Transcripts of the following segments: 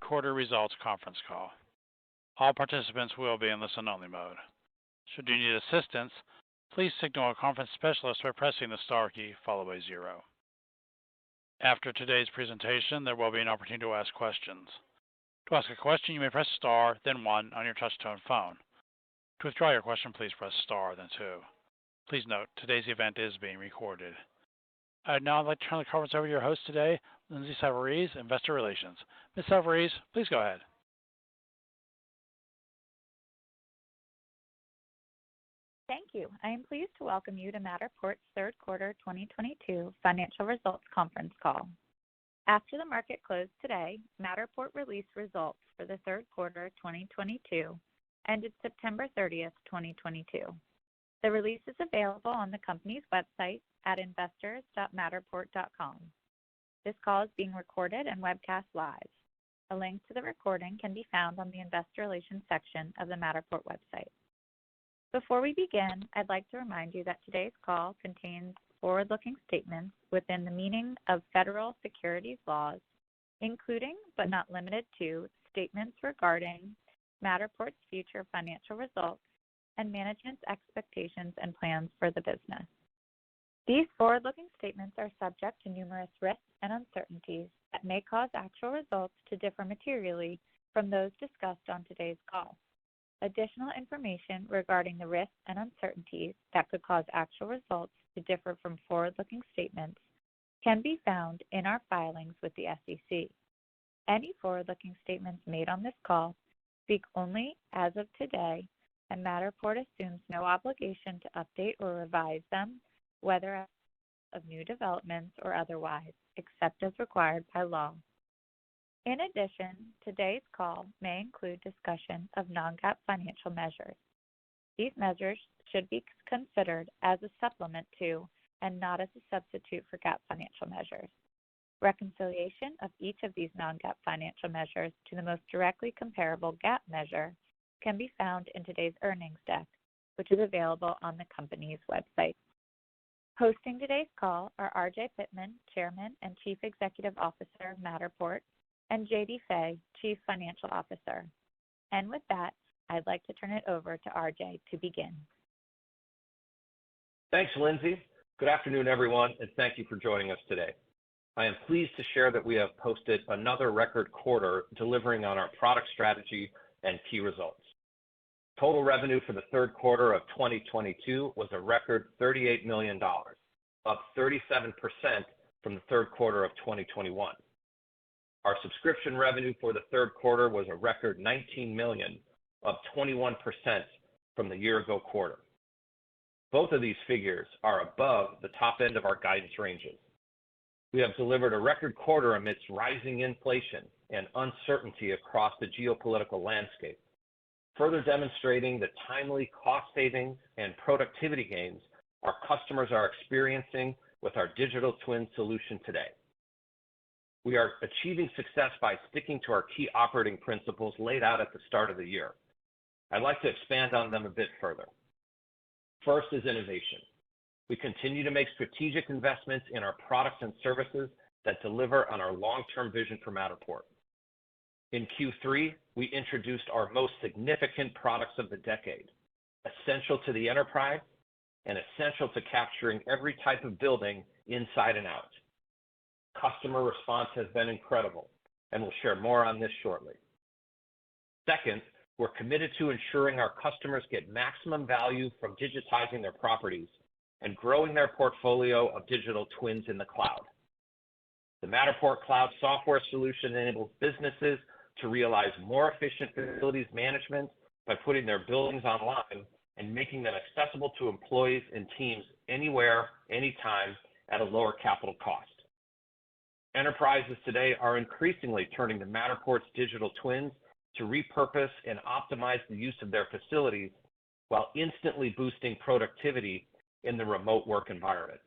quarter results conference call. All participants will be in listen-only mode. Should you need assistance, please signal a conference specialist by pressing the star key followed by 0. After today's presentation, there will be an opportunity to ask questions. To ask a question, you may press star, then 1 on your touch-tone phone. To withdraw your question, please press star, then 2. Please note, today's event is being recorded. I'd now like to turn the conference over to your host today, Lindsay Savarese, Investor Relations. Ms. Savarese, please go ahead. Thank you. I am pleased to welcome you to Matterport's third quarter 2022 financial results conference call. After the market closed today, Matterport released results for the third quarter 2022, ended September 30th, 2022. The release is available on the company's website at investors.matterport.com. This call is being recorded and webcast live. A link to the recording can be found on the Investor Relations section of the Matterport website. Before we begin, I'd like to remind you that today's call contains forward-looking statements within the meaning of federal securities laws, including but not limited to statements regarding Matterport's future financial results and management's expectations and plans for the business. These forward-looking statements are subject to numerous risks and uncertainties that may cause actual results to differ materially from those discussed on today's call. Additional information regarding the risks and uncertainties that could cause actual results to differ from forward-looking statements can be found in our filings with the SEC. Any forward-looking statements made on this call speak only as of today, and Matterport assumes no obligation to update or revise them, whether as of new developments or otherwise, except as required by law. In addition, today's call may include discussion of non-GAAP financial measures. These measures should be considered as a supplement to and not as a substitute for GAAP financial measures. Reconciliation of each of these non-GAAP financial measures to the most directly comparable GAAP measure can be found in today's earnings deck, which is available on the company's website. Hosting today's call are RJ Pittman, Chairman and Chief Executive Officer of Matterport, and JD Fay, Chief Financial Officer. And with that, I'd like to turn it over to RJ to begin. Thanks, Lindsay. Good afternoon, everyone, and thank you for joining us today. I am pleased to share that we have posted another record quarter delivering on our product strategy and key results. Total revenue for the third quarter of 2022 was a record $38 million, up 37% from the third quarter of 2021. Our subscription revenue for the third quarter was a record $19 million, up 21% from the year-ago quarter. Both of these figures are above the top end of our guidance ranges. We have delivered a record quarter amidst rising inflation and uncertainty across the geopolitical landscape, further demonstrating the timely cost savings and productivity gains our customers are experiencing with our digital twin solution today. We are achieving success by sticking to our key operating principles laid out at the start of the year. I'd like to expand on them a bit further. First is innovation. We continue to make strategic investments in our products and services that deliver on our long-term vision for Matterport. In Q3, we introduced our most significant products of the decade, essential to the enterprise and essential to capturing every type of building inside and out. Customer response has been incredible, and we'll share more on this shortly. Second, we're committed to ensuring our customers get maximum value from digitizing their properties and growing their portfolio of digital twins in the cloud. The Matterport Cloud software solution enables businesses to realize more efficient facilities management by putting their buildings online and making them accessible to employees and teams anywhere, anytime, at a lower capital cost. Enterprises today are increasingly turning to Matterport's digital twins to repurpose and optimize the use of their facilities while instantly boosting productivity in the remote work environment.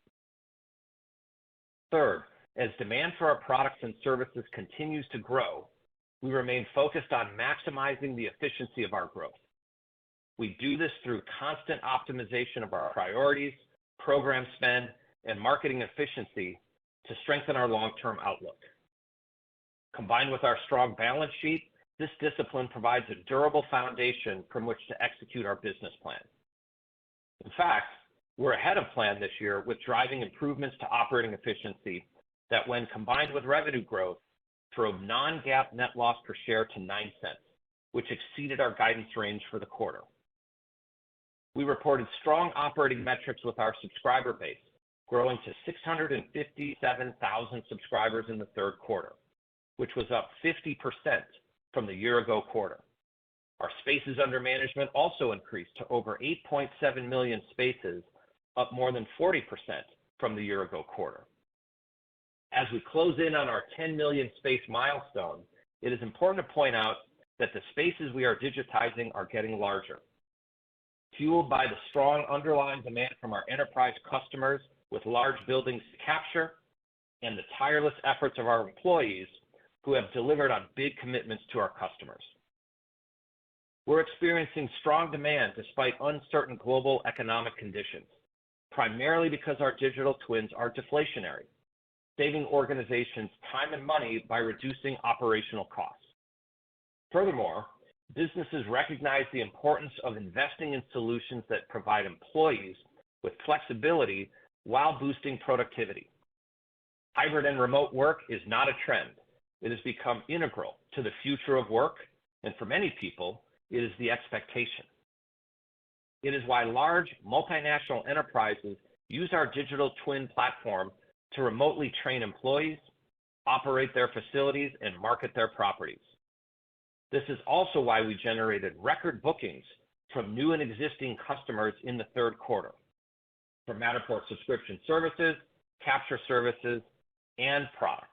Third, as demand for our products and services continues to grow, we remain focused on maximizing the efficiency of our growth. We do this through constant optimization of our priorities, program spend, and marketing efficiency to strengthen our long-term outlook. Combined with our strong balance sheet, this discipline provides a durable foundation from which to execute our business plan. In fact, we're ahead of plan this year with driving improvements to operating efficiency that, when combined with revenue growth, drove non-GAAP net loss per share to 9 cents, which exceeded our guidance range for the quarter. We reported strong operating metrics with our subscriber base, growing to 657,000 subscribers in the third quarter, which was up 50% from the year-ago quarter. Our spaces under management also increased to over 8.7 million spaces, up more than 40% from the year-ago quarter. As we close in on our 10 million space milestone, it is important to point out that the spaces we are digitizing are getting larger. Fueled by the strong underlying demand from our enterprise customers with large buildings to capture, and the tireless efforts of our employees who have delivered on big commitments to our customers. We're experiencing strong demand despite uncertain global economic conditions, primarily because our digital twins are deflationary, saving organizations time and money by reducing operational costs. Furthermore, businesses recognize the importance of investing in solutions that provide employees with flexibility while boosting productivity. Hybrid and remote work is not a trend. It has become integral to the future of work, and for many people, it is the expectation. It is why large multinational enterprises use our digital twin platform to remotely train employees, operate their facilities, and market their properties. This is also why we generated record bookings from new and existing customers in the third quarter for Matterport subscription services, capture services, and product.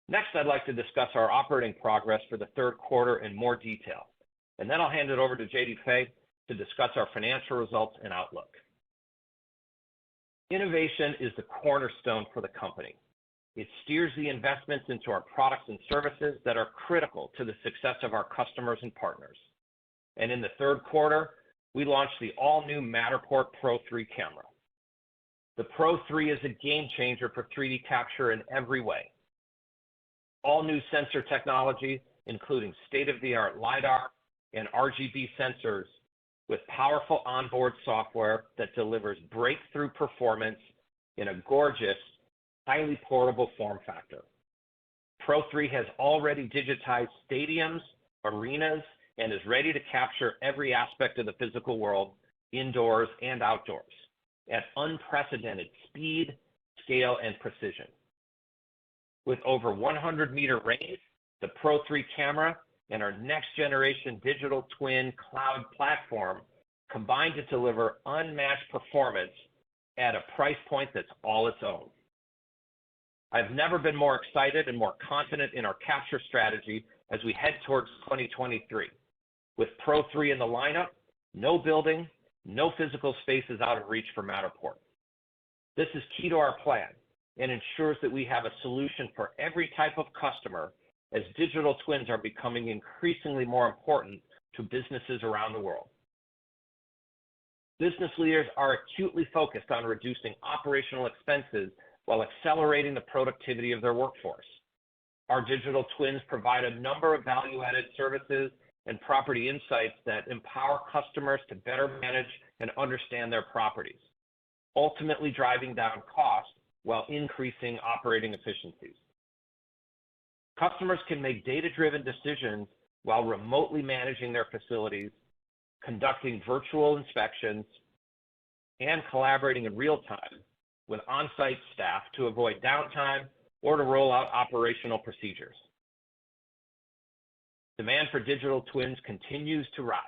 Next, I'd like to discuss our operating progress for the third quarter in more detail, and then I'll hand it over to JD Fay to discuss our financial results and outlook. Innovation is the cornerstone for the company. It steers the investments into our products and services that are critical to the success of our customers and partners. And in the third quarter, we launched the all-new Matterport Pro 3 camera. The Pro 3 is a game changer for 3D capture in every way. All new sensor technology, including state-of-the-art LiDAR and RGB sensors, with powerful onboard software that delivers breakthrough performance in a gorgeous, highly portable form factor. Pro 3 has already digitized stadiums, arenas, and is ready to capture every aspect of the physical world, indoors and outdoors, at unprecedented speed, scale, and precision. With over 100-meter range, the Pro 3 camera and our next-generation digital twin cloud platform combine to deliver unmatched performance at a price point that's all its own. I've never been more excited and more confident in our capture strategy as we head towards 2023. With Pro 3 in the lineup, no building, no physical space is out of reach for Matterport. This is key to our plan and ensures that we have a solution for every type of customer as digital twins are becoming increasingly more important to businesses around the world. Business leaders are acutely focused on reducing operational expenses while accelerating the productivity of their workforce. Our digital twins provide a number of value-added services and property insights that empower customers to better manage and understand their properties, ultimately driving down costs while increasing operating efficiencies. Customers can make data-driven decisions while remotely managing their facilities, conducting virtual inspections, and collaborating in real time with on-site staff to avoid downtime or to roll out operational procedures. Demand for digital twins continues to rise,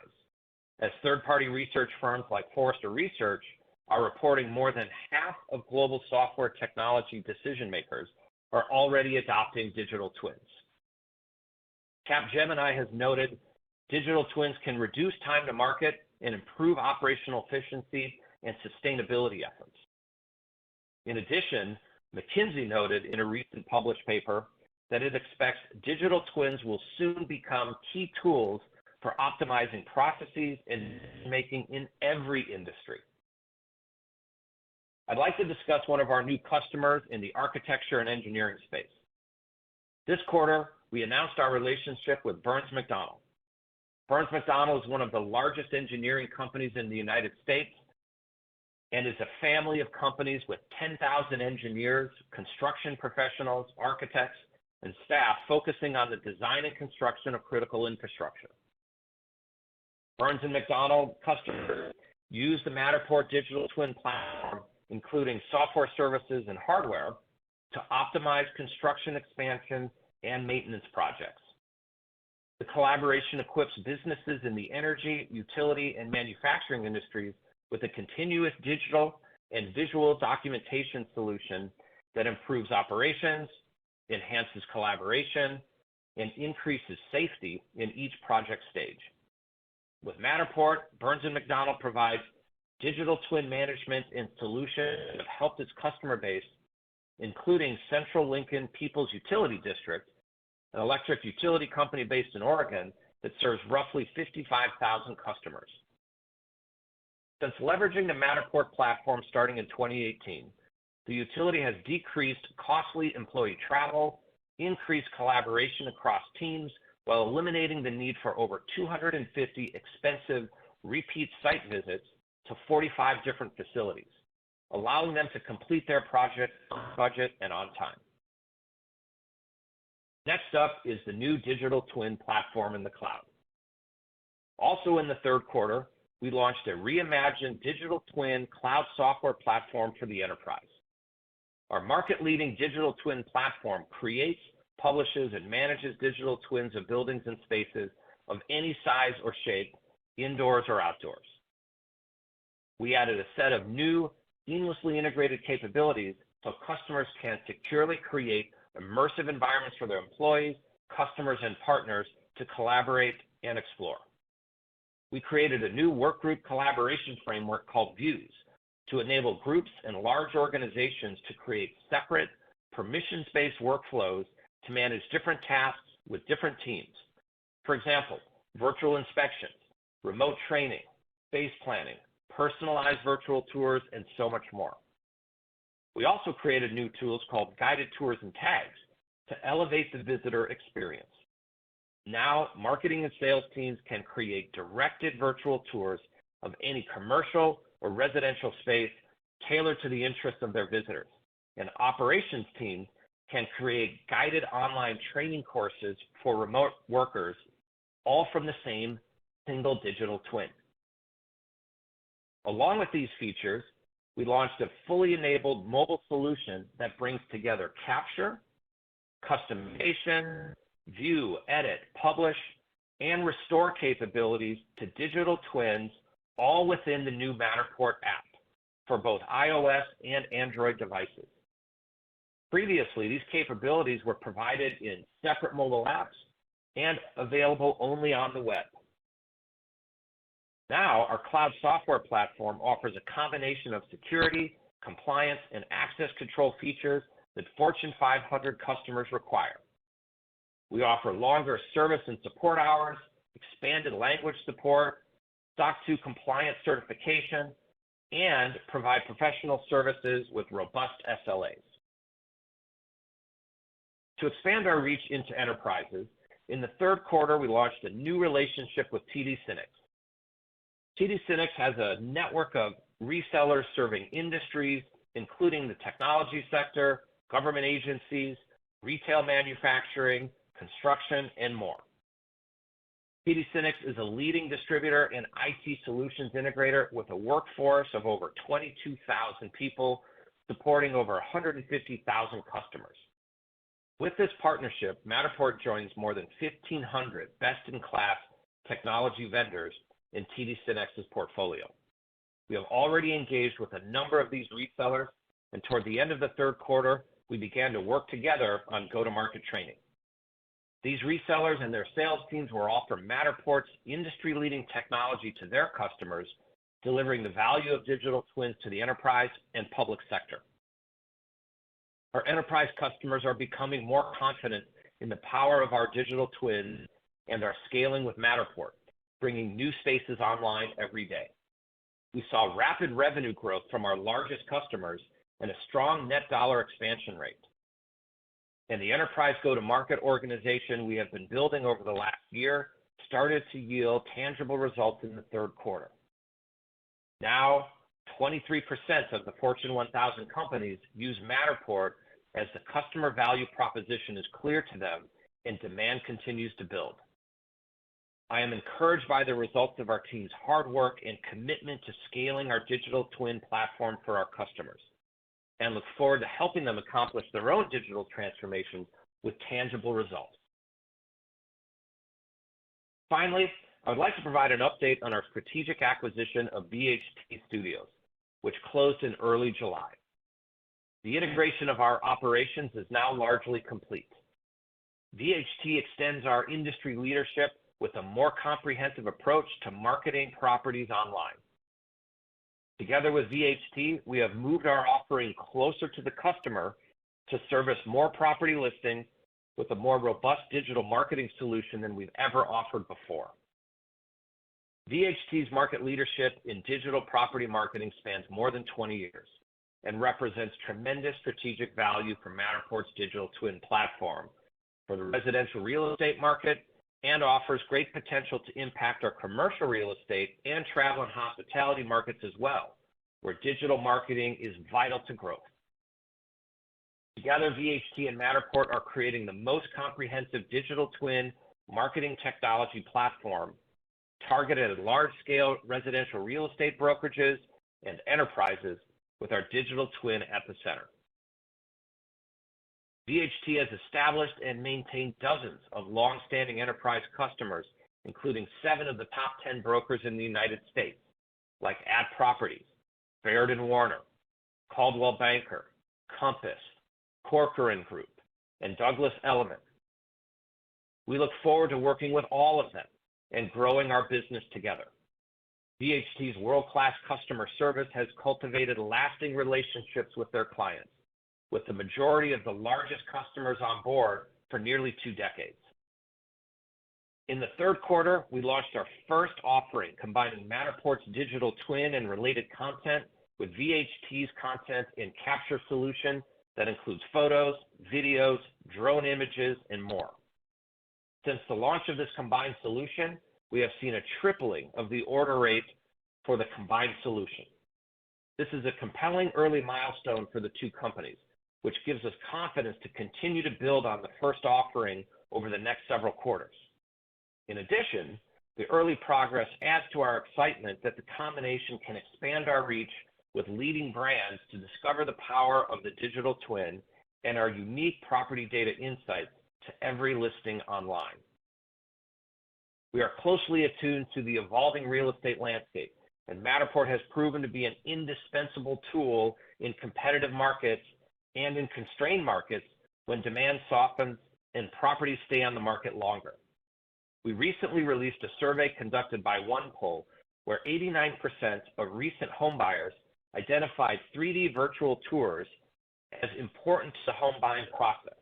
as third-party research firms like Forrester Research are reporting more than half of global software technology decision makers are already adopting digital twins. Capgemini has noted digital twins can reduce time to market and improve operational efficiency and sustainability efforts. In addition, McKinsey noted in a recent published paper that it expects digital twins will soon become key tools for optimizing processes and making in every industry. I'd like to discuss one of our new customers in the architecture and engineering space. This quarter, we announced our relationship with Burns McDonnell. Burns McDonnell is one of the largest engineering companies in the United States and is a family of companies with 10,000 engineers, construction professionals, architects, and staff focusing on the design and construction of critical infrastructure. Burns and McDonnell customers use the Matterport digital twin platform, including software services and hardware, to optimize construction expansion and maintenance projects. The collaboration equips businesses in the energy, utility, and manufacturing industries with a continuous digital and visual documentation solution that improves operations, enhances collaboration, and increases safety in each project stage. With Matterport, Burns & McDonnell provides digital twin management and solutions that have helped its customer base, including Central Lincoln People's Utility District, an electric utility company based in Oregon that serves roughly 55,000 customers. Since leveraging the Matterport platform starting in 2018, the utility has decreased costly employee travel, increased collaboration across teams, while eliminating the need for over 250 expensive repeat site visits to 45 different facilities, allowing them to complete their project on budget and on time. Next up is the new digital twin platform in the cloud. Also in the third quarter, we launched a reimagined digital twin cloud software platform for the enterprise. Our market-leading digital twin platform creates, publishes, and manages digital twins of buildings and spaces of any size or shape, indoors or outdoors. We added a set of new, seamlessly integrated capabilities so customers can securely create immersive environments for their employees, customers, and partners to collaborate and explore. We created a new workgroup collaboration framework called Views to enable groups and large organizations to create separate, permissions-based workflows to manage different tasks with different teams. For example, virtual inspections, remote training, space planning, personalized virtual tours, and so much more. We also created new tools called guided tours and tags to elevate the visitor experience. Now, marketing and sales teams can create directed virtual tours of any commercial or residential space tailored to the interests of their visitors, and operations teams can create guided online training courses for remote workers, all from the same single digital twin. Along with these features, we launched a fully enabled mobile solution that brings together capture, customization, view, edit, publish, and restore capabilities to digital twins, all within the new Matterport app for both iOS and Android devices. Previously, these capabilities were provided in separate mobile apps and available only on the web. Now, our cloud software platform offers a combination of security, compliance, and access control features that Fortune 500 customers require. We offer longer service and support hours, expanded language support, SOC 2 compliance certification, and provide professional services with robust SLAs. To expand our reach into enterprises, in the third quarter, we launched a new relationship with TD SYNNEX. TD SYNNEX has a network of resellers serving industries, including the technology sector, government agencies, retail manufacturing, construction, and more. TD SYNNEX is a leading distributor and IT solutions integrator with a workforce of over 22,000 people, supporting over 150,000 customers. With this partnership, Matterport joins more than 1,500 best-in-class technology vendors in TD SYNNEX's portfolio. We have already engaged with a number of these resellers, and toward the end of the third quarter, we began to work together on go-to-market training. These resellers and their sales teams will offer Matterport's industry-leading technology to their customers, delivering the value of digital twins to the enterprise and public sector. Our enterprise customers are becoming more confident in the power of our digital twins and are scaling with Matterport, bringing new spaces online every day. We saw rapid revenue growth from our largest customers and a strong net dollar expansion rate. and the enterprise go-to-market organization we have been building over the last year started to yield tangible results in the third quarter. Now, 23% of the Fortune 1000 companies use Matterport as the customer value proposition is clear to them and demand continues to build. I am encouraged by the results of our team's hard work and commitment to scaling our digital twin platform for our customers, and look forward to helping them accomplish their own digital transformations with tangible results. Finally, I would like to provide an update on our strategic acquisition of VHT Studios, which closed in early July. The integration of our operations is now largely complete. VHT extends our industry leadership with a more comprehensive approach to marketing properties online. Together with VHT, we have moved our offering closer to the customer to service more property listings with a more robust digital marketing solution than we've ever offered before. VHT's market leadership in digital property marketing spans more than 20 years and represents tremendous strategic value for Matterport's digital twin platform for the residential real estate market, and offers great potential to impact our commercial real estate and travel and hospitality markets as well, where digital marketing is vital to growth. Together, VHT and Matterport are creating the most comprehensive digital twin marketing technology platform targeted at large-scale residential real estate brokerages and enterprises with our digital twin at the center. VHT has established and maintained dozens of long-standing enterprise customers, including 7 of the top 10 brokers in the United States, like Ad Properties, Baird & Warner, Coldwell Banker, Compass, Corcoran Group, and Douglas Elliman. We look forward to working with all of them and growing our business together. VHT's world-class customer service has cultivated lasting relationships with their clients, with the majority of the largest customers on board for nearly 2 decades. In the third quarter, we launched our first offering combining Matterport's digital twin and related content with VHT's content and capture solution that includes photos, videos, drone images, and more. Since the launch of this combined solution, we have seen a tripling of the order rate for the combined solution. This is a compelling early milestone for the two companies, which gives us confidence to continue to build on the first offering over the next several quarters. In addition, the early progress adds to our excitement that the combination can expand our reach with leading brands to discover the power of the digital twin and our unique property data insights to every listing online. We are closely attuned to the evolving real estate landscape, and Matterport has proven to be an indispensable tool in competitive markets and in constrained markets when demand softens and properties stay on the market longer. We recently released a survey conducted by OnePoll, where 89% of recent homebuyers identified 3D virtual tours as important to the home buying process.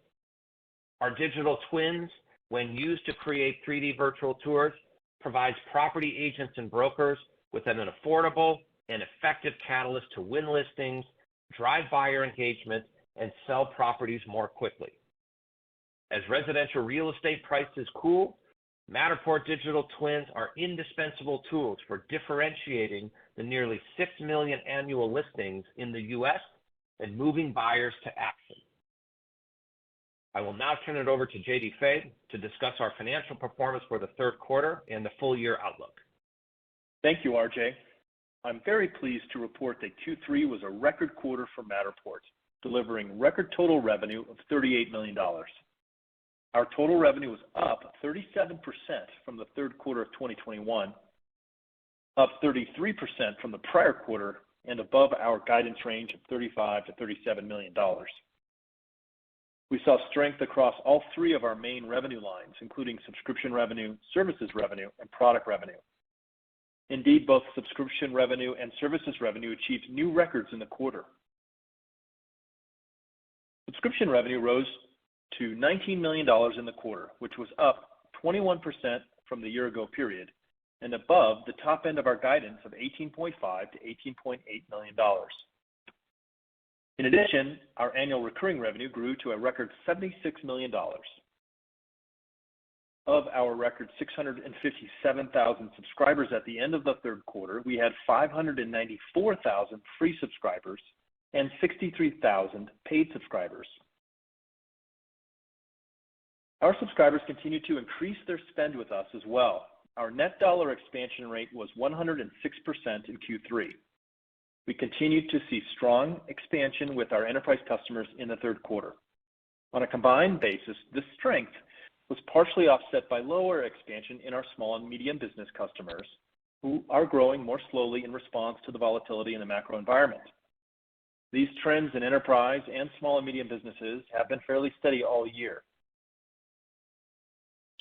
Our digital twins, when used to create 3D virtual tours, provides property agents and brokers with an affordable and effective catalyst to win listings, drive buyer engagement, and sell properties more quickly. As residential real estate prices cool, Matterport digital twins are indispensable tools for differentiating the nearly 6 million annual listings in the U.S. and moving buyers to action. I will now turn it over to JD Fay to discuss our financial performance for the third quarter and the full year outlook. Thank you, RJ. I'm very pleased to report that Q3 was a record quarter for Matterport, delivering record total revenue of $38 million. Our total revenue was up 37% from the third quarter of 2021, up 33% from the prior quarter, and above our guidance range of $35 to $37 million. We saw strength across all 3 of our main revenue lines, including subscription revenue, services revenue, and product revenue. Indeed, both subscription revenue and services revenue achieved new records in the quarter. Subscription revenue rose to $19 million in the quarter, which was up 21% from the year-ago period and above the top end of our guidance of $18.5 to $18.8 million. In addition, our annual recurring revenue grew to a record $76 million. Of our record 657,000 subscribers at the end of the third quarter, we had 594,000 free subscribers and 63,000 paid subscribers. Our subscribers continue to increase their spend with us as well. Our net dollar expansion rate was 106% in Q3. We continued to see strong expansion with our enterprise customers in the third quarter. On a combined basis, this strength was partially offset by lower expansion in our small and medium business customers, who are growing more slowly in response to the volatility in the macro environment. These trends in enterprise and small and medium businesses have been fairly steady all year.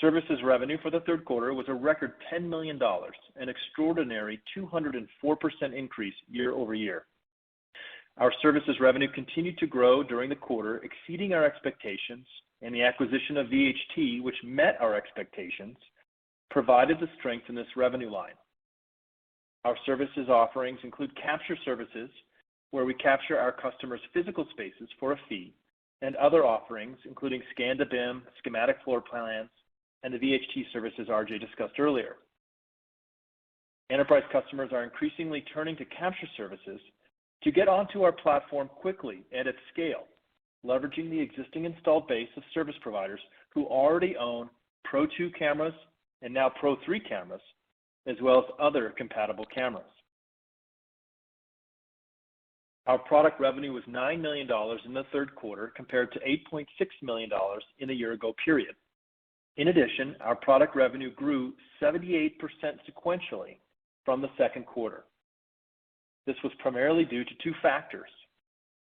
Services revenue for the third quarter was a record $10 million, an extraordinary 204% increase year over year. Our services revenue continued to grow during the quarter, exceeding our expectations, and the acquisition of VHT, which met our expectations, provided the strength in this revenue line. Our services offerings include capture services, where we capture our customers' physical spaces for a fee, and other offerings, including scan to BIM, schematic floor plans, and the VHT services RJ discussed earlier. Enterprise customers are increasingly turning to capture services to get onto our platform quickly and at scale, leveraging the existing installed base of service providers who already own Pro 2 cameras and now Pro 3 cameras, as well as other compatible cameras. Our product revenue was $9 million in the third quarter compared to $8.6 million in the year-ago period. In addition, our product revenue grew 78% sequentially from the second quarter. This was primarily due to two factors.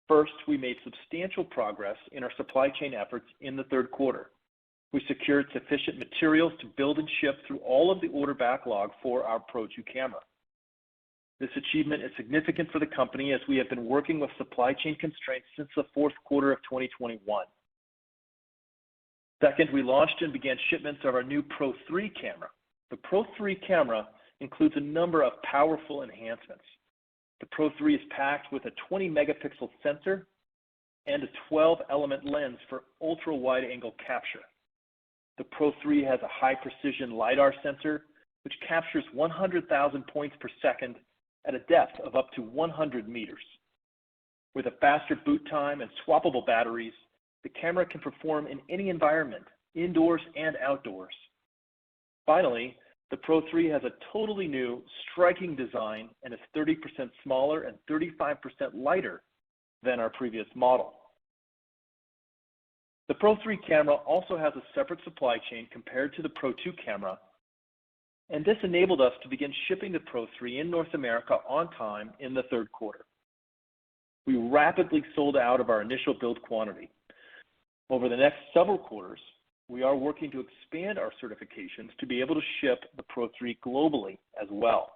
First, we made substantial progress in our supply chain efforts in the third quarter. We secured sufficient materials to build and ship through all of the order backlog for our Pro 2 camera. This achievement is significant for the company as we have been working with supply chain constraints since the fourth quarter of 2021. Second, we launched and began shipments of our new Pro 3 camera. The Pro 3 camera includes a number of powerful enhancements. The Pro 3 is packed with a 20 megapixel sensor and a 12-element lens for ultra-wide angle capture. The Pro 3 has a high precision LiDAR sensor, which captures 100,000 points per second at a depth of up to 100 meters. With a faster boot time and swappable batteries, the camera can perform in any environment, indoors and outdoors. Finally, the Pro 3 has a totally new, striking design and is 30% smaller and 35% lighter than our previous model. The Pro 3 camera also has a separate supply chain compared to the Pro 2 camera, and this enabled us to begin shipping the Pro 3 in North America on time in the third quarter. We rapidly sold out of our initial build quantity. Over the next several quarters, we are working to expand our certifications to be able to ship the Pro 3 globally as well.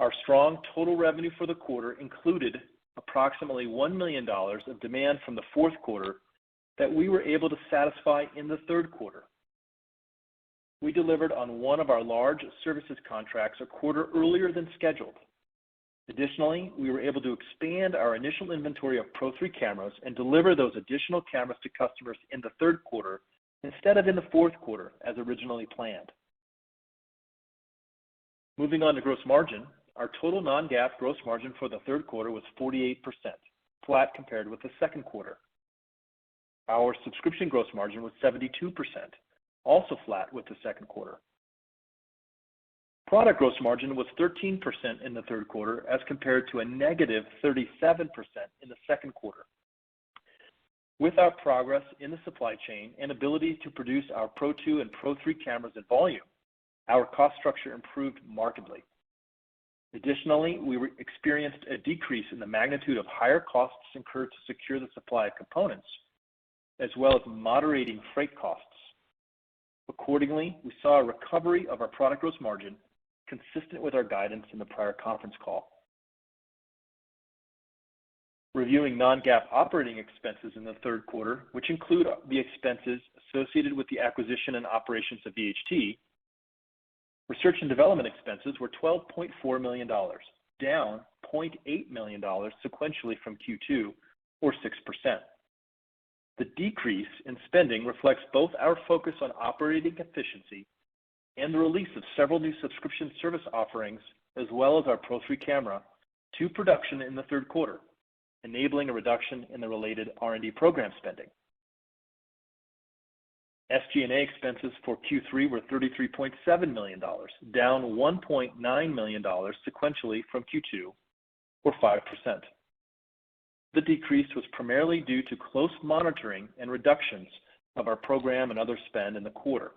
Our strong total revenue for the quarter included approximately $1 million of demand from the fourth quarter that we were able to satisfy in the third quarter. We delivered on one of our large services contracts a quarter earlier than scheduled. Additionally, we were able to expand our initial inventory of Pro 3 cameras and deliver those additional cameras to customers in the third quarter instead of in the fourth quarter as originally planned. Moving on to gross margin, our total non-GAAP gross margin for the third quarter was 48%, flat compared with the second quarter. Our subscription gross margin was 72%, also flat with the second quarter. Product gross margin was 13% in the third quarter as compared to a negative 37% in the second quarter. With our progress in the supply chain and ability to produce our Pro 2 and Pro 3 cameras in volume, our cost structure improved markedly. Additionally, we experienced a decrease in the magnitude of higher costs incurred to secure the supply of components, as well as moderating freight costs. Accordingly, we saw a recovery of our product gross margin consistent with our guidance in the prior conference call. Reviewing non-GAAP operating expenses in the third quarter, which include the expenses associated with the acquisition and operations of VHT, research and development expenses were $12.4 million, down $0.8 million sequentially from Q2, or 6%. The decrease in spending reflects both our focus on operating efficiency and the release of several new subscription service offerings, as well as our Pro3 camera, to production in the third quarter, enabling a reduction in the related R&D program spending. SG&A expenses for Q3 were $33.7 million, down $1.9 million sequentially from Q2, or 5%. The decrease was primarily due to close monitoring and reductions of our program and other spend in the quarter.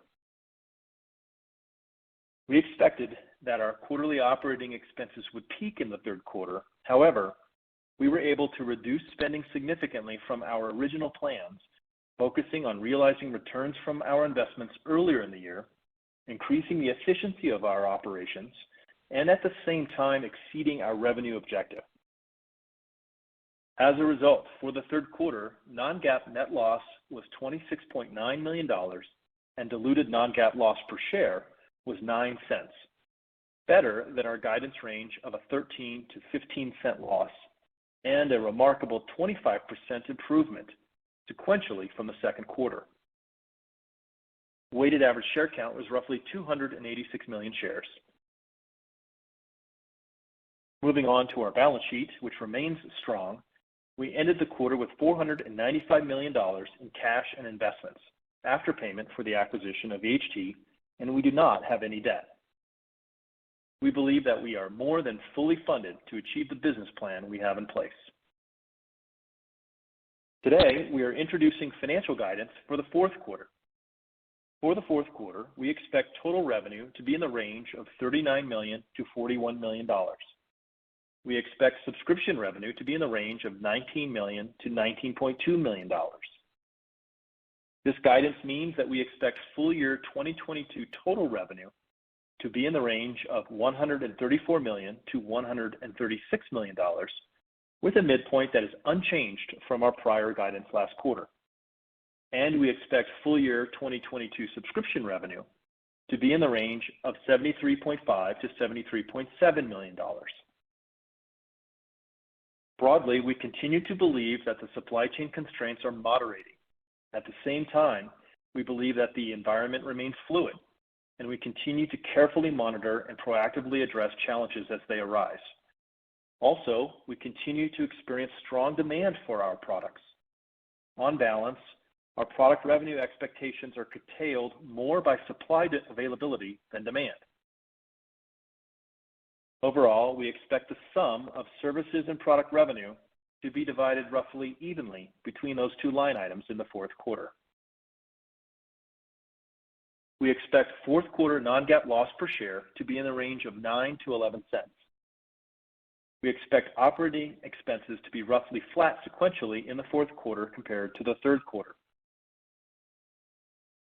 We expected that our quarterly operating expenses would peak in the third quarter. However, we were able to reduce spending significantly from our original plans, focusing on realizing returns from our investments earlier in the year, increasing the efficiency of our operations, and at the same time exceeding our revenue objective. As a result, for the third quarter, non-GAAP net loss was $26.9 million, and diluted non-GAAP loss per share was 9 cents, better than our guidance range of a 13 to 15 cent loss, and a remarkable 25% improvement sequentially from the second quarter. Weighted average share count was roughly 286 million shares. Moving on to our balance sheet, which remains strong, we ended the quarter with $495 million in cash and investments after payment for the acquisition of VHT, and we do not have any debt. We believe that we are more than fully funded to achieve the business plan we have in place. Today, we are introducing financial guidance for the fourth quarter. For the fourth quarter, we expect total revenue to be in the range of $39 million to $41 million. We expect subscription revenue to be in the range of $19 million to $19.2 million. This guidance means that we expect full year 2022 total revenue to be in the range of $134 million to $136 million, with a midpoint that is unchanged from our prior guidance last quarter. And we expect full year 2022 subscription revenue to be in the range of $73.5 to $73.7 million. Broadly, we continue to believe that the supply chain constraints are moderating. At the same time, we believe that the environment remains fluid, and we continue to carefully monitor and proactively address challenges as they arise. Also, we continue to experience strong demand for our products. On balance, our product revenue expectations are curtailed more by supply availability than demand. Overall, we expect the sum of services and product revenue to be divided roughly evenly between those two line items in the fourth quarter. We expect fourth quarter non-GAAP loss per share to be in the range of 9 to 11 cents. We expect operating expenses to be roughly flat sequentially in the fourth quarter compared to the third quarter.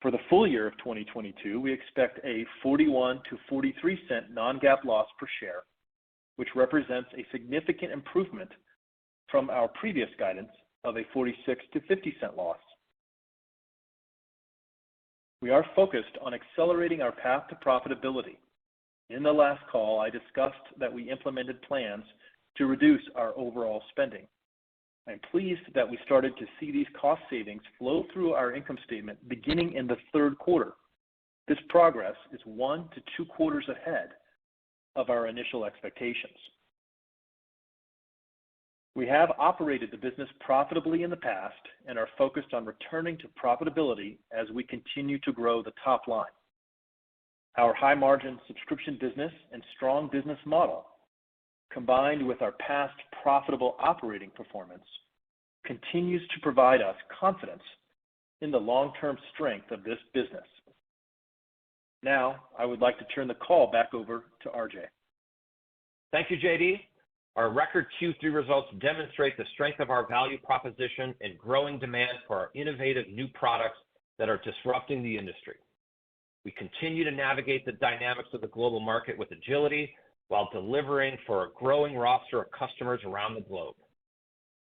For the full year of 2022, we expect a 41 to 43 cent non-GAAP loss per share, which represents a significant improvement from our previous guidance of a 46 to 50 cent loss. We are focused on accelerating our path to profitability. In the last call, I discussed that we implemented plans to reduce our overall spending. I'm pleased that we started to see these cost savings flow through our income statement beginning in the third quarter. This progress is 1 to 2 quarters ahead of our initial expectations. We have operated the business profitably in the past and are focused on returning to profitability as we continue to grow the top line. Our high-margin subscription business and strong business model, combined with our past profitable operating performance, continues to provide us confidence in the long-term strength of this business. Now, I would like to turn the call back over to RJ. Thank you, JD. Our record Q3 results demonstrate the strength of our value proposition and growing demand for our innovative new products that are disrupting the industry. We continue to navigate the dynamics of the global market with agility while delivering for a growing roster of customers around the globe.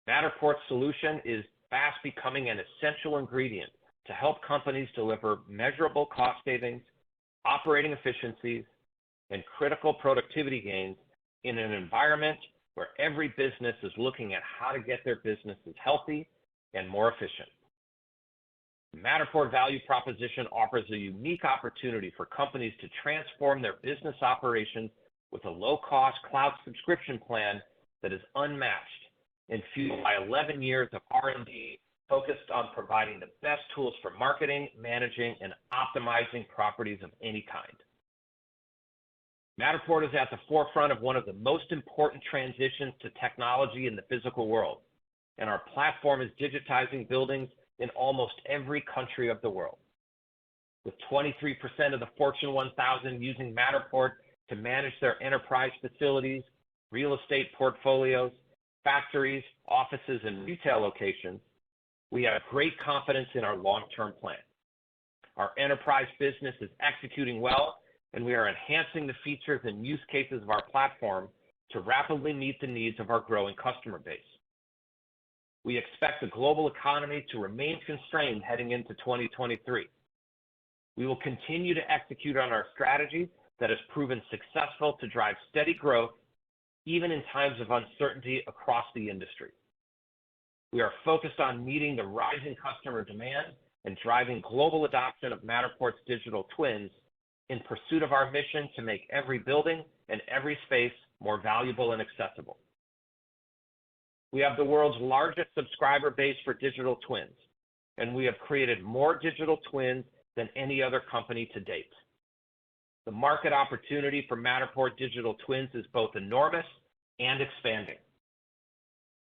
Matterport's solution is fast becoming an essential ingredient to help companies deliver measurable cost savings, operating efficiencies, and critical productivity gains in an environment where every business is looking at how to get their businesses healthy and more efficient. The Matterport value proposition offers a unique opportunity for companies to transform their business operations with a low-cost cloud subscription plan that is unmatched and fueled by 11 years of R&D focused on providing the best tools for marketing, managing, and optimizing properties of any kind. Matterport is at the forefront of one of the most important transitions to technology in the physical world, and our platform is digitizing buildings in almost every country of the world. With 23% of the Fortune 1000 using Matterport to manage their enterprise facilities, real estate portfolios, factories, offices, and retail locations, we have great confidence in our long-term plan. Our enterprise business is executing well, and we are enhancing the features and use cases of our platform to rapidly meet the needs of our growing customer base. We expect the global economy to remain constrained heading into 2023. We will continue to execute on our strategy that has proven successful to drive steady growth even in times of uncertainty across the industry. We are focused on meeting the rising customer demand and driving global adoption of Matterport's digital twins in pursuit of our mission to make every building and every space more valuable and accessible. We have the world's largest subscriber base for digital twins, and we have created more digital twins than any other company to date. The market opportunity for Matterport digital twins is both enormous and expanding.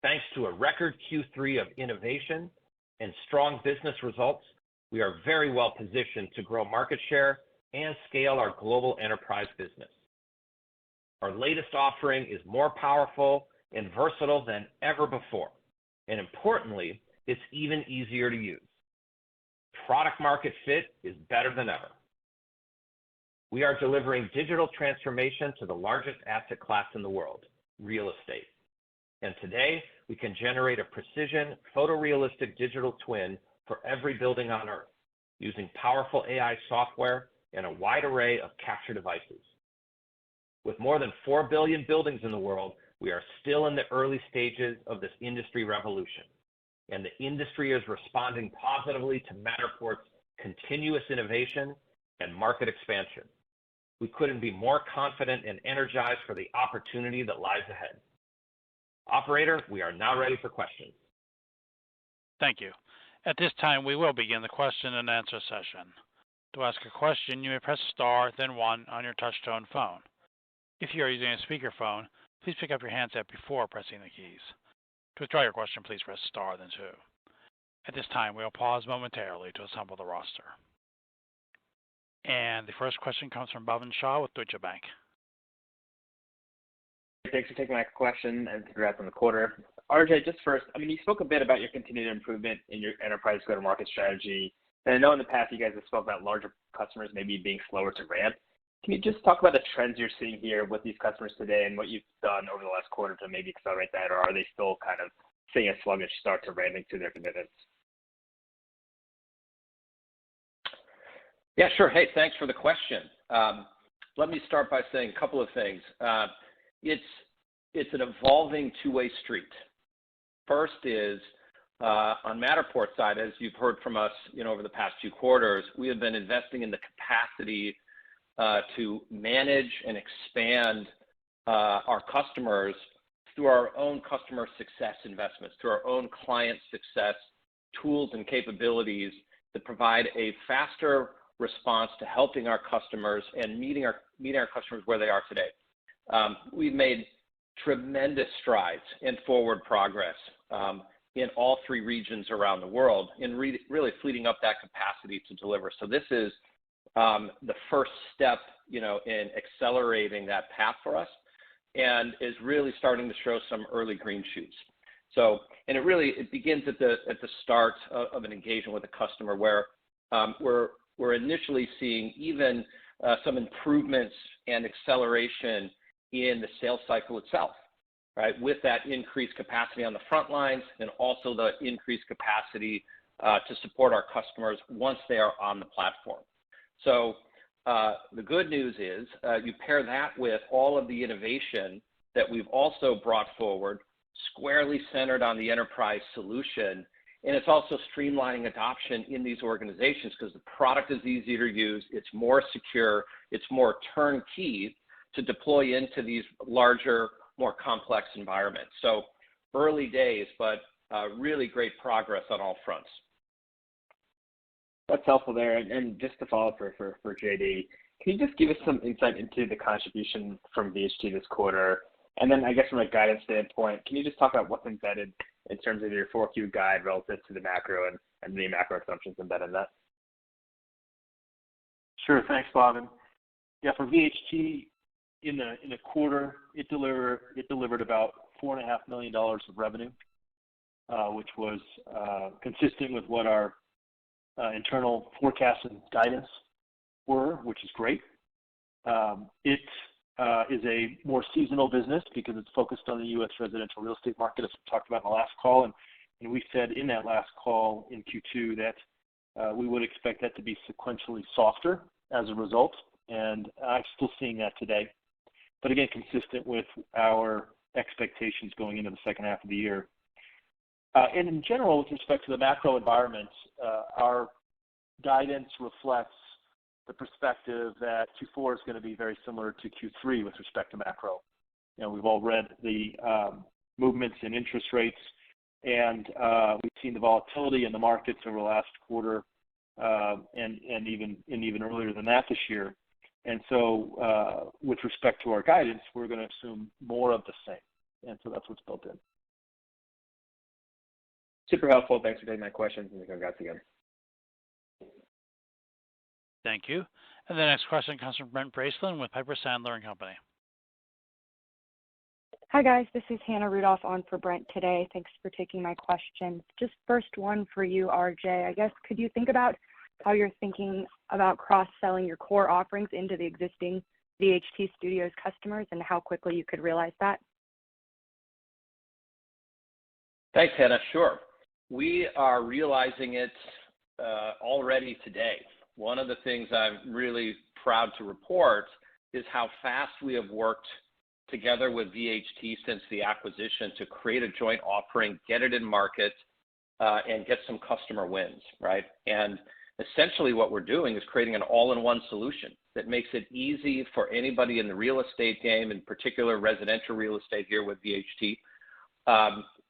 Thanks to a record Q3 of innovation and strong business results, we are very well positioned to grow market share and scale our global enterprise business. Our latest offering is more powerful and versatile than ever before, and importantly, it's even easier to use. Product market fit is better than ever. We are delivering digital transformation to the largest asset class in the world, real estate. And today, we can generate a precision, photorealistic digital twin for every building on Earth using powerful AI software and a wide array of capture devices. With more than 4 billion buildings in the world, we are still in the early stages of this industry revolution, and the industry is responding positively to Matterport's continuous innovation and market expansion. We couldn't be more confident and energized for the opportunity that lies ahead. Operator, we are now ready for questions. Thank you. At this time, we will begin the question and answer session. To ask a question, you may press star, then 1 on your touch-tone phone. If you are using a speakerphone, please pick up your handset before pressing the keys. To withdraw your question, please press star, then 2. At this time, we will pause momentarily to assemble the roster. And the first question comes from Bhavin Shah with Deutsche Bank. Thanks for taking my question and congrats on the quarter. RJ, just first, you spoke a bit about your continued improvement in your enterprise go-to-market strategy. And I know in the past you guys have spoke about larger customers maybe being slower to ramp. Can you just talk about the trends you're seeing here with these customers today and what you've done over the last quarter to maybe accelerate that, or are they still kind of seeing a sluggish start to ramping to their commitments? Yeah, sure. Hey, thanks for the question. Let me start by saying a couple of things. It's an evolving two-way street. First is on Matterport side, as you've heard from us, over the past 2 quarters, we have been investing in the capacity to manage and expand our customers through our own customer success investments, through our own client success tools and capabilities that provide a faster response to helping our customers and meeting our customers where they are today. We've made tremendous strides in forward progress in all 3 regions around the world in really fleeting up that capacity to deliver. So this is the first step, in accelerating that path for us, and is really starting to show some early green shoots. So, and it begins at the start of an engagement with a customer where we're initially seeing even some improvements and acceleration in the sales cycle itself, right? With that increased capacity on the front lines and also the increased capacity to support our customers once they are on the platform. So the good news is you pair that with all of the innovation that we've also brought forward, squarely centered on the enterprise solution. And it's also streamlining adoption in these organizations because the product is easier to use, it's more secure, it's more turnkey to deploy into these larger, more complex environments. So early days, but really great progress on all fronts. That's helpful there. And just to follow up for JD, can you just give us some insight into the contribution from VHT this quarter? And then I guess from a guidance standpoint, can you just talk about what's embedded in terms of your 4Q guide relative to the macro and the macro assumptions embedded in that? Sure. Thanks, Bob. And yeah, for VHT in the quarter, it delivered about $4.5 million of revenue, which was consistent with what our internal forecast and guidance were, which is great. It is a more seasonal business because it's focused on the U.S. residential real estate market, as we talked about in the last call. And we said in that last call in Q2 that we would expect that to be sequentially softer as a result. And I'm still seeing that today. But again, consistent with our expectations going into the second half of the year. And in general, with respect to the macro environment, our guidance reflects the perspective that Q4 is going to be very similar to Q3 with respect to macro. You know, we've all read the movements in interest rates, and we've seen the volatility in the markets over the last quarter, and even earlier than that this year. And so, with respect to our guidance, we're going to assume more of the same, and so that's what's built in. Super helpful. Thanks for taking my questions, and congrats again. Thank you. And the next question comes from Brent Bracelin with Piper Sandler & Company. Hi, guys. This is Hannah Rudolph on for Brent today. Thanks for taking my questions. Just first one for you, RJ. I guess, could you think about how you're thinking about cross-selling your core offerings into the existing VHT Studios customers and how quickly you could realize that? Thanks, Hannah. Sure. We are realizing it already today. One of the things I'm really proud to report is how fast we have worked together with VHT since the acquisition to create a joint offering, get it in market, and get some customer wins, right? And essentially what we're doing is creating an all-in-one solution that makes it easy for anybody in the real estate game, in particular residential real estate here with VHT,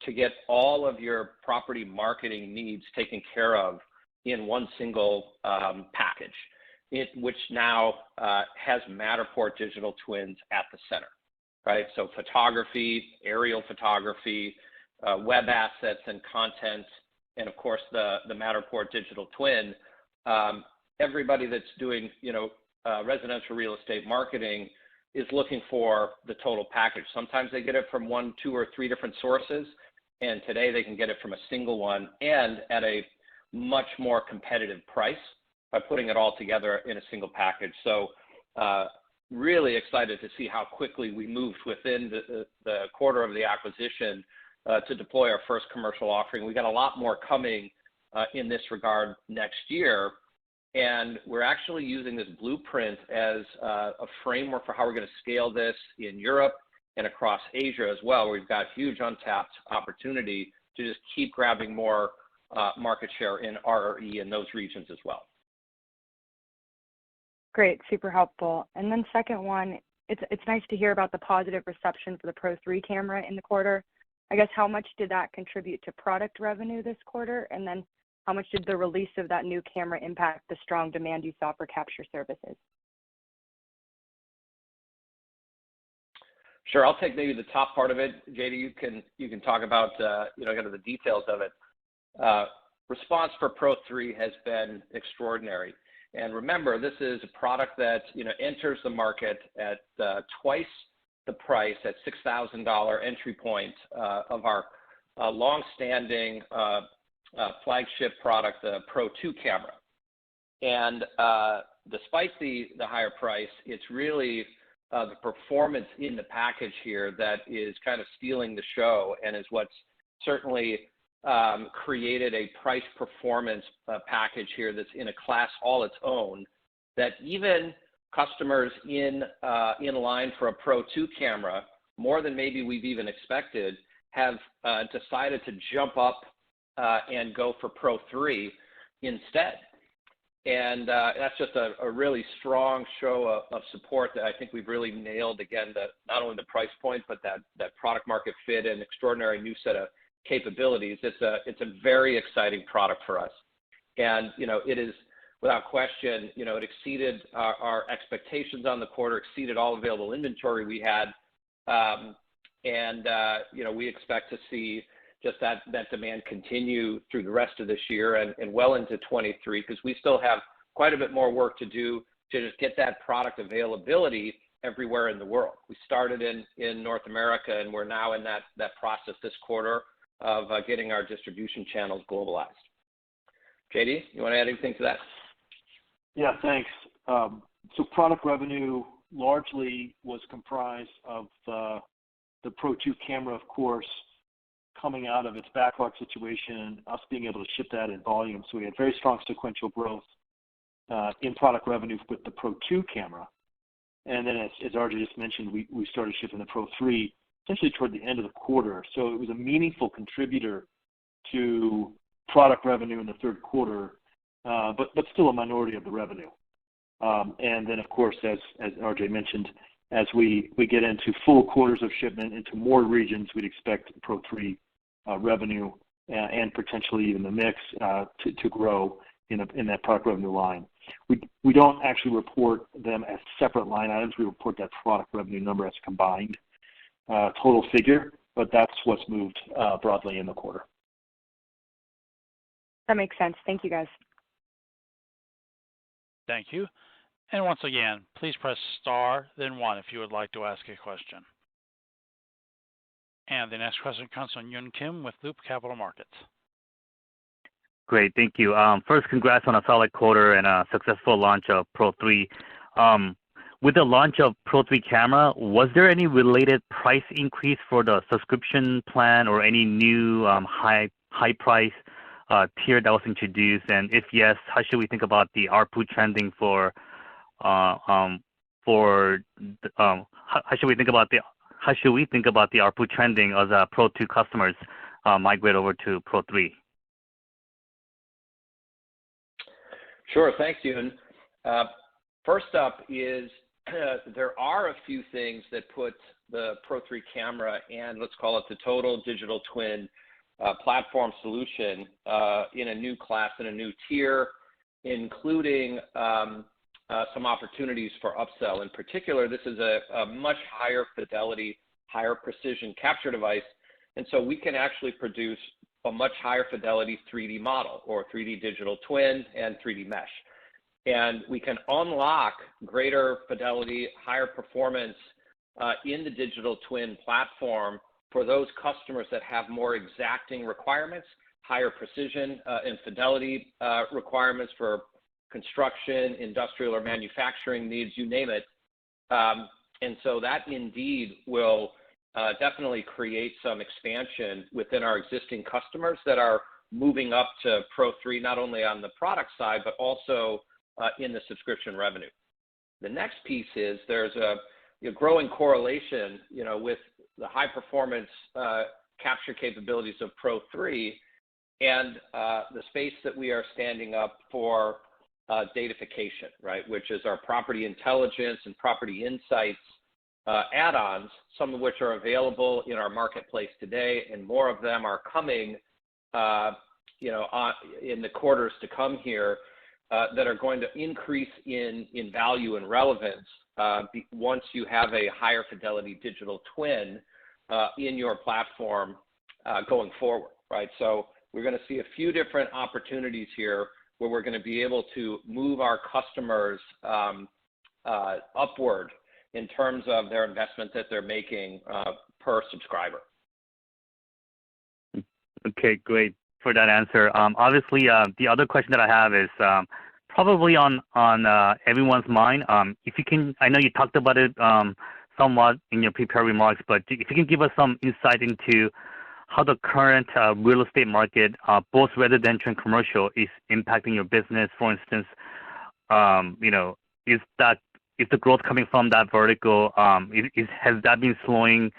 to get all of your property marketing needs taken care of in one single package, which now has Matterport digital twins at the center, right? So photography, aerial photography, web assets and content, and of course the Matterport digital twin. Everybody that's doing, residential real estate marketing is looking for the total package. Sometimes they get it from 1, 2, or 3 different sources, and today they can get it from a single one and at a much more competitive price by putting it all together in a single package. So really excited to see how quickly we moved within the quarter of the acquisition to deploy our first commercial offering. We got a lot more coming in this regard next year. And we're actually using this blueprint as a framework for how we're going to scale this in Europe and across Asia as well. We've got huge untapped opportunity to just keep grabbing more market share in RRE in those regions as well. Great, super helpful. And then second one, it's nice to hear about the positive reception for the Pro 3 camera in the quarter. I guess how much did that contribute to product revenue this quarter? And then how much did the release of that new camera impact the strong demand you saw for capture services? Sure, I'll take maybe the top part of it. JD, you can talk about kind of the details of it. Response for Pro 3 has been extraordinary. And remember, this is a product that enters the market at twice the price, at $6,000 entry point of our long-standing flagship product, the Pro 2 camera. And despite the higher price, it's really the performance in the package here that is kind of stealing the show and is what's certainly created a price performance package here that's in a class all its own, that even customers in line for a Pro 2 camera more than maybe we've even expected, have decided to jump up and go for Pro 3 instead. And that's just a really strong show of support that I think we've really nailed, again, not only the price point, but that product market fit and extraordinary new set of capabilities. It's a very exciting product for us. And, it is, without question, it exceeded our expectations on the quarter, exceeded all available inventory we had. We expect to see just that demand continue through the rest of this year and well into 23, because we still have quite a bit more work to do to just get that product availability everywhere in the world. We started in North America, and we're now in that process this quarter of getting our distribution channels globalized. JD, you want to add anything to that? Yeah, thanks. So product revenue largely was comprised of the Pro 2 camera, of course, coming out of its backlog situation, and us being able to ship that in volume. So we had very strong sequential growth in product revenue with the Pro 2 camera. And then as RJ just mentioned, we started shipping the Pro 3 essentially toward the end of the quarter. So it was a meaningful contributor to product revenue in the third quarter, but still a minority of the revenue. And then, of course, as RJ mentioned, as we get into full quarters of shipment into more regions, we'd expect Pro 3 revenue and potentially even the mix to grow in that product revenue line. We don't actually report them as separate line items. We report that product revenue number as a combined total figure, but that's what's moved broadly in the quarter. That makes sense. Thank you, guys. Thank you. And once again, please press star, then 1 if you would like to ask a question. And the next question comes from Yun Kim with Loop Capital Markets. Great, thank you. First, congrats on a solid quarter and a successful launch of Pro 3. With the launch of Pro 3 camera, was there any related price increase for the subscription plan or any new high price tier that was introduced? And if yes, how should we think about the ARPU trending how should we think about the ARPU trending as Pro 2 customers migrate over to Pro 3? Sure, thanks, Yun. First up is there are a few things that put the Pro 3 camera and let's call it the total digital twin platform solution in a new class and a new tier, including some opportunities for upsell. In particular, this is a much higher fidelity, higher precision capture device, and so we can actually produce a much higher fidelity 3D model or 3D digital twin and 3D mesh. And we can unlock greater fidelity, higher performance in the digital twin platform for those customers that have more exacting requirements, higher precision and fidelity requirements for construction, industrial or manufacturing needs, you name it. And so that indeed will definitely create some expansion within our existing customers that are moving up to Pro 3, not only on the product side, but also in the subscription revenue. The next piece is there's a growing correlation, with the high performance capture capabilities of Pro 3 and the space that we are standing up for datafication, right, which is our property intelligence and property insights add-ons, some of which are available in our marketplace today, and more of them are coming, in the quarters to come here that are going to increase in value and relevance once you have a higher fidelity digital twin in your platform going forward, right? So we're going to see a few different opportunities here where we're going to be able to move our customers upward in terms of their investment that they're making per subscriber. Okay, great for that answer. Obviously, the other question that I have is probably on everyone's mind. If you can, I know you talked about it somewhat in your prepared remarks, but if you can give us some insight into how the current real estate market, both residential and commercial, is impacting your business. For instance, is that is the growth coming from that vertical? Has that been slowing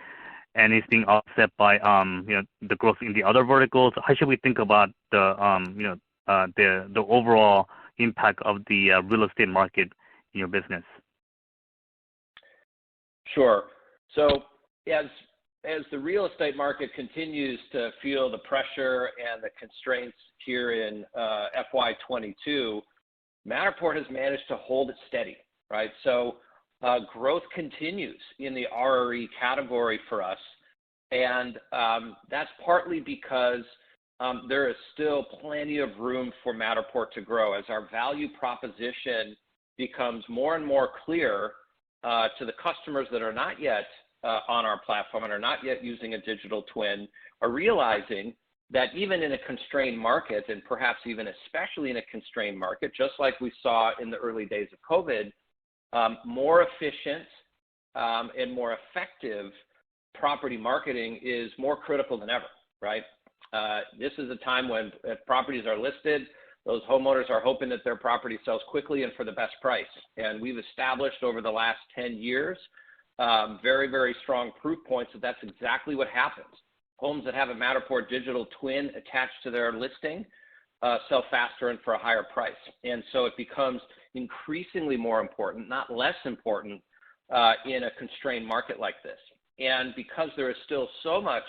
and is being offset by the growth in the other verticals? How should we think about the overall impact of the real estate market in your business? Sure. So as the real estate market continues to feel the pressure and the constraints here in FY22, Matterport has managed to hold it steady, right? So growth continues in the RRE category for us, and that's partly because there is still plenty of room for Matterport to grow as our value proposition becomes more and more clear to the customers that are not yet on our platform and are not yet using a digital twin, are realizing that even in a constrained market, and perhaps even especially in a constrained market, just like we saw in the early days of COVID, more efficient and more effective property marketing is more critical than ever, right? This is a time when if properties are listed, those homeowners are hoping that their property sells quickly and for the best price. And we've established over the last 10 years very, very strong proof points that that's exactly what happens. Homes that have a Matterport digital twin attached to their listing sell faster and for a higher price. And so it becomes increasingly more important, not less important, in a constrained market like this. And because there is still so much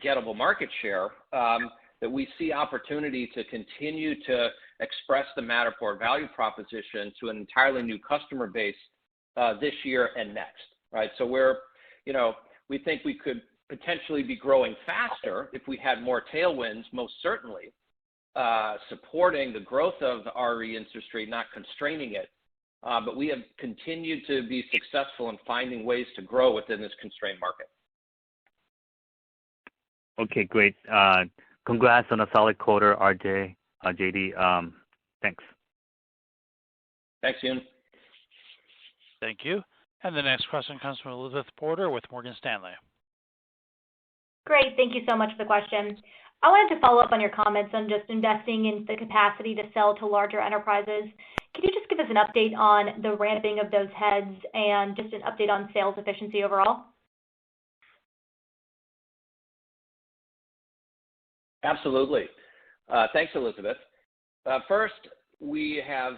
gettable market share, that we see opportunity to continue to express the Matterport value proposition to an entirely new customer base this year and next, right? So we think we could potentially be growing faster if we had more tailwinds, most certainly, supporting the growth of the RE industry, not constraining it. But we have continued to be successful in finding ways to grow within this constrained market. Okay, great. Congrats on a solid quarter, RJ, JD. Thanks. Thanks, Yoon. Thank you. And the next question comes from Elizabeth Porter with Morgan Stanley. Great. Thank you so much for the question. I wanted to follow up on your comments on just investing in the capacity to sell to larger enterprises. Can you just give us an update on the ramping of those heads and just an update on sales efficiency overall? Absolutely. Thanks, Elizabeth. First, we have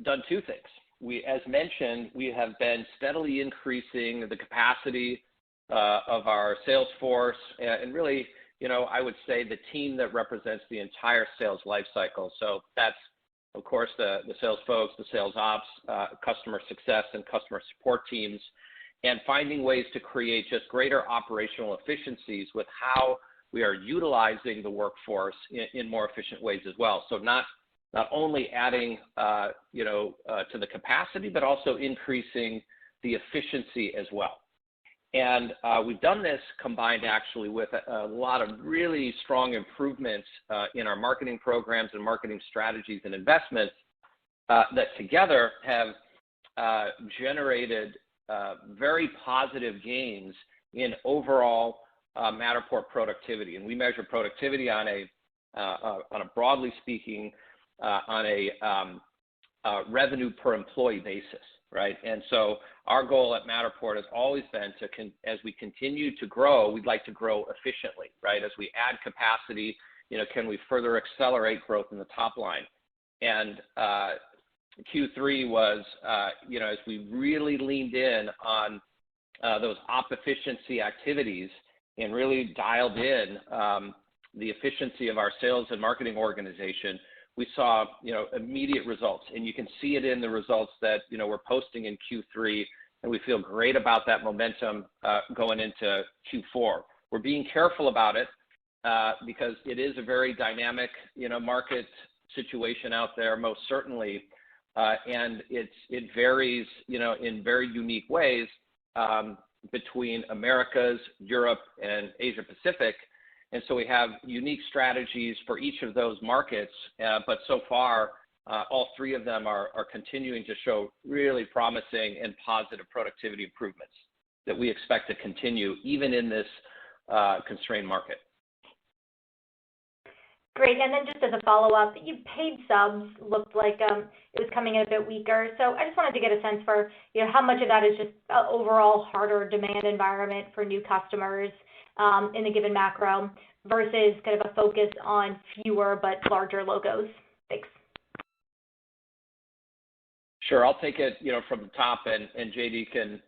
done two things. As mentioned, we have been steadily increasing the capacity of our sales force and really, I would say the team that represents the entire sales lifecycle. So that's, of course, the sales folks, the sales ops, customer success, and customer support teams, and finding ways to create just greater operational efficiencies with how we are utilizing the workforce in more efficient ways as well. So not only adding, to the capacity, but also increasing the efficiency as well. And we've done this combined actually with a lot of really strong improvements in our marketing programs and marketing strategies and investments that together have generated very positive gains in overall Matterport productivity. And we measure productivity on a broadly speaking, on a revenue per employee basis, right? And so our goal at Matterport has always been as we continue to grow, we'd like to grow efficiently, right? As we add capacity, can we further accelerate growth in the top line? And Q3 was, as we really leaned in on those op efficiency activities and really dialed in the efficiency of our sales and marketing organization, we saw, immediate results. And you can see it in the results that, we're posting in Q3, and we feel great about that momentum going into Q4. We're being careful about it because it is a very dynamic, market situation out there, most certainly. And it varies, in very unique ways between Americas, Europe, and Asia Pacific. And so we have unique strategies for each of those markets, but so far, all three of them are continuing to show really promising and positive productivity improvements that we expect to continue even in this constrained market. Great. And then just as a follow-up, you paid subs looked like it was coming in a bit weaker. So I just wanted to get a sense for, how much of that is just overall harder demand environment for new customers in the given macro versus kind of a focus on fewer but larger logos. Thanks. Sure, I'll take it, from the top, and JD can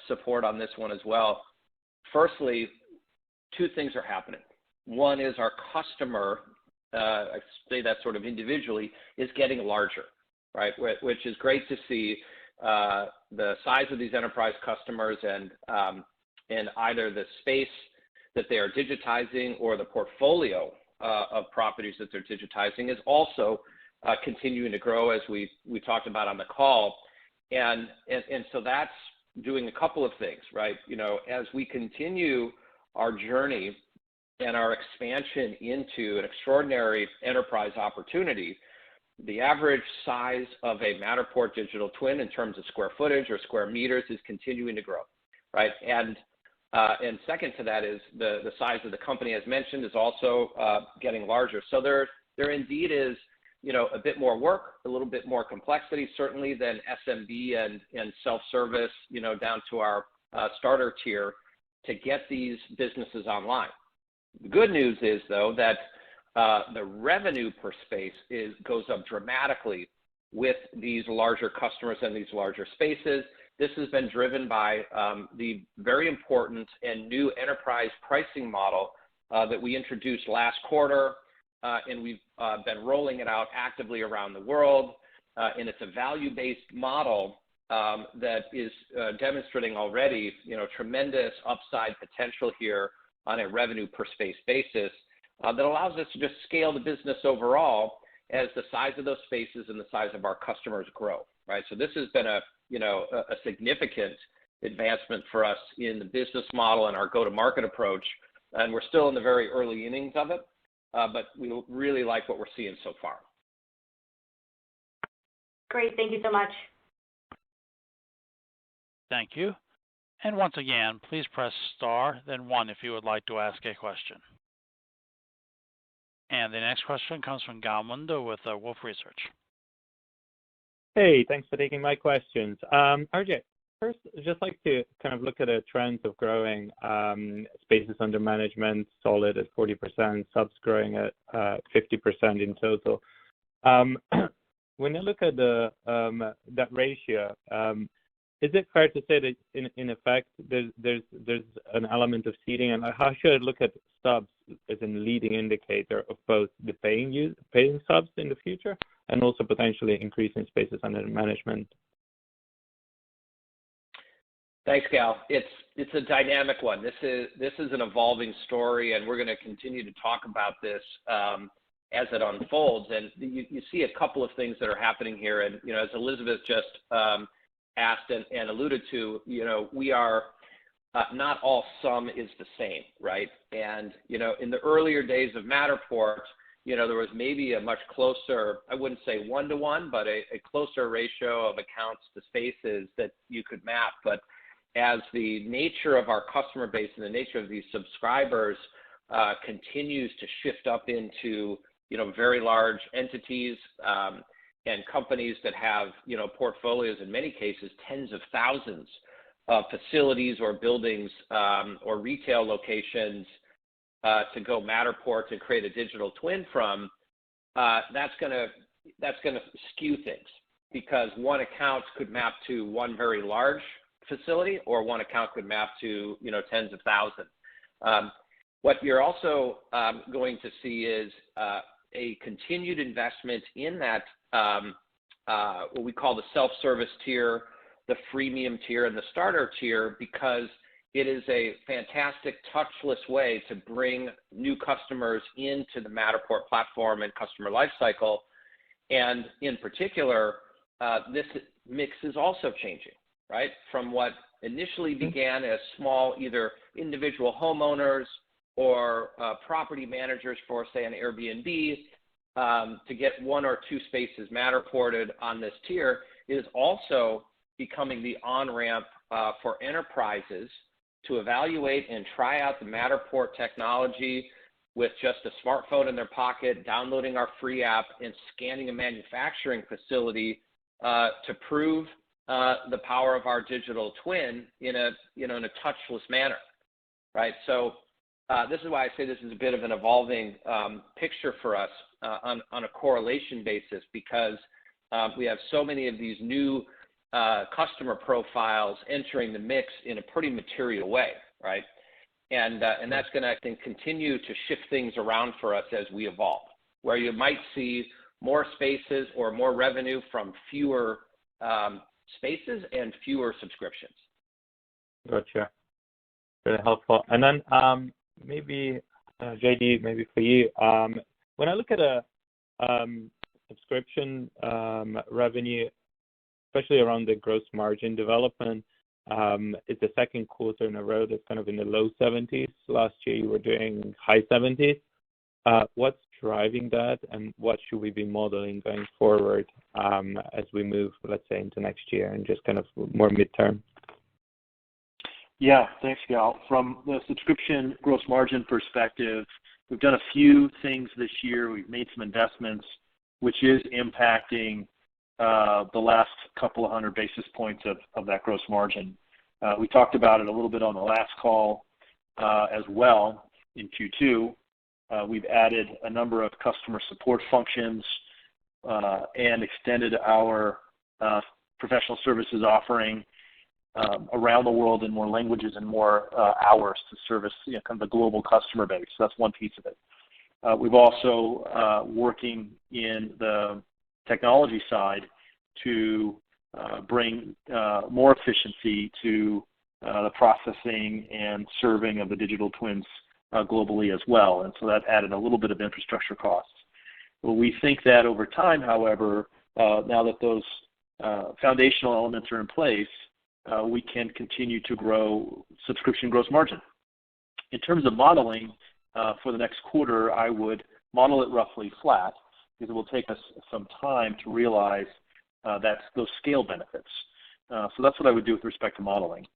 support on this one as well. Firstly, two things are happening. One is our customer, I say that sort of individually, is getting larger, right? Which is great to see. The size of these enterprise customers and either the space that they are digitizing or the portfolio of properties that they're digitizing is also continuing to grow, as we talked about on the call. And so that's doing a couple of things, right? As we continue our journey and our expansion into an extraordinary enterprise opportunity, the average size of a Matterport digital twin in terms of square footage or square meters is continuing to grow, right? And second to that is the size of the company, as mentioned, is also getting larger. So there indeed is, a bit more work, a little bit more complexity, certainly than SMB and self-service, down to our starter tier to get these businesses online. The good news is, though, that the revenue per space goes up dramatically with these larger customers and these larger spaces. This has been driven by the very important and new enterprise pricing model that we introduced last quarter, and we've been rolling it out actively around the world. And it's a value-based model that is demonstrating already, tremendous upside potential here on a revenue per space basis that allows us to just scale the business overall as the size of those spaces and the size of our customers grow, right? So this has been a significant advancement for us in the business model and our go-to-market approach, and we're still in the very early innings of it, but we really like what we're seeing so far. Great. Thank you so much. Thank you. And once again, please press star, then 1 if you would like to ask a question. And the next question comes from Gal Mundo with Wolfe Research. Hey, thanks for taking my questions. RJ, first, I'd just like to kind of look at the trends of growing spaces under management, solid at 40%, subs growing at 50% in total. When you look at that ratio, is it fair to say that in effect there's an element of seeding, and how should I look at subs as a leading indicator of both the paying subs in the future and also potentially increasing spaces under management? Thanks, Gal. It's a dynamic one. This is an evolving story, and we're going to continue to talk about this as it unfolds. And you see a couple of things that are happening here, and as Elizabeth just asked and alluded to, we are not all sum is the same, right? And in the earlier days of Matterport, there was maybe a much closer, I wouldn't say 1-to-1, but a closer ratio of accounts to spaces that you could map. But as the nature of our customer base and the nature of these subscribers continues to shift up into very large entities and companies that have portfolios, in many cases tens of thousands of facilities or buildings or retail locations to go Matterport to create a digital twin from, that's going to skew things, because one account could map to one very large facility, or one account could map to tens of thousands. What you're also going to see is a continued investment in that what we call the self-service tier, the freemium tier, and the starter tier, because it is a fantastic touchless way to bring new customers into the Matterport platform and customer lifecycle. And in particular, this mix is also changing, right? From what initially began as small, either individual homeowners or property managers for, say, an Airbnb, to get 1 or 2 spaces Matterported on this tier, is also becoming the on-ramp for enterprises to evaluate and try out the Matterport technology with just a smartphone in their pocket, downloading our free app, and scanning a manufacturing facility to prove the power of our digital twin in a touchless manner, right? So this is why I say this is a bit of an evolving picture for us on a correlation basis, because we have so many of these new customer profiles entering the mix in a pretty material way, right? And that's going to, I think, continue to shift things around for us as we evolve, where you might see more spaces or more revenue from fewer spaces and fewer subscriptions. Gotcha. Very helpful. And then maybe, JD, maybe for you, when I look at a subscription revenue, especially around the gross margin development, it's the second quarter in a row that's kind of in the low 70s. Last year you were doing high 70s. What's driving that, and what should we be modeling going forward as we move, let's say, into next year and just kind of more midterm? Yeah, thanks, Gal. From the subscription gross margin perspective, we've done a few things this year. We've made some investments, which is impacting the last couple of hundred basis points of that gross margin. We talked about it a little bit on the last call as well in Q2. We've added a number of customer support functions and extended our professional services offering around the world in more languages and more hours to service kind of the global customer base. So that's one piece of it. We've also working in the technology side to bring more efficiency to the processing and serving of the digital twins globally as well. And so that added a little bit of infrastructure costs. Well, we think that over time, however, now that those foundational elements are in place, we can continue to grow subscription gross margin. In terms of modeling for the next quarter, I would model it roughly flat, because it will take us some time to realize those scale benefits. So that's what I would do with respect to modeling.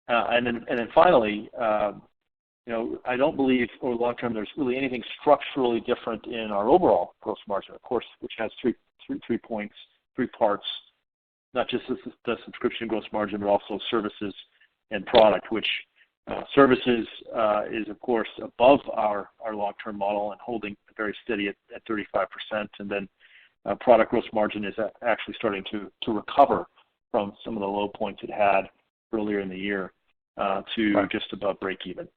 And then finally, I don't believe over the long term there's really anything structurally different in our overall gross margin, of course, which has three parts, not just the subscription gross margin, but also services and product, which services is, of course, above our long-term model and holding very steady at 35%. And then product gross margin is actually starting to recover from some of the low points it had earlier in the year to just above break even.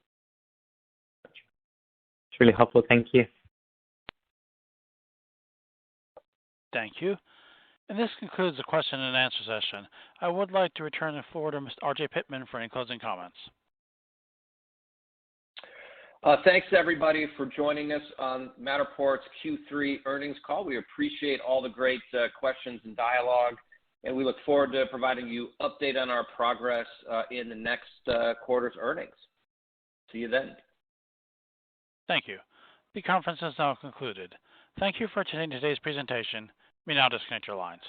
It's really helpful. Thank you. Thank you. And this concludes the question and answer session. I would like to return the floor to Mr. R.J. Pittman for any closing comments. Thanks, everybody, for joining us on Matterport's Q3 earnings call. We appreciate all the great questions and dialogue, and we look forward to providing you update on our progress in the next quarter's earnings. See you then. Thank you. The conference is now concluded. Thank you for attending today's presentation. You may now disconnect your lines.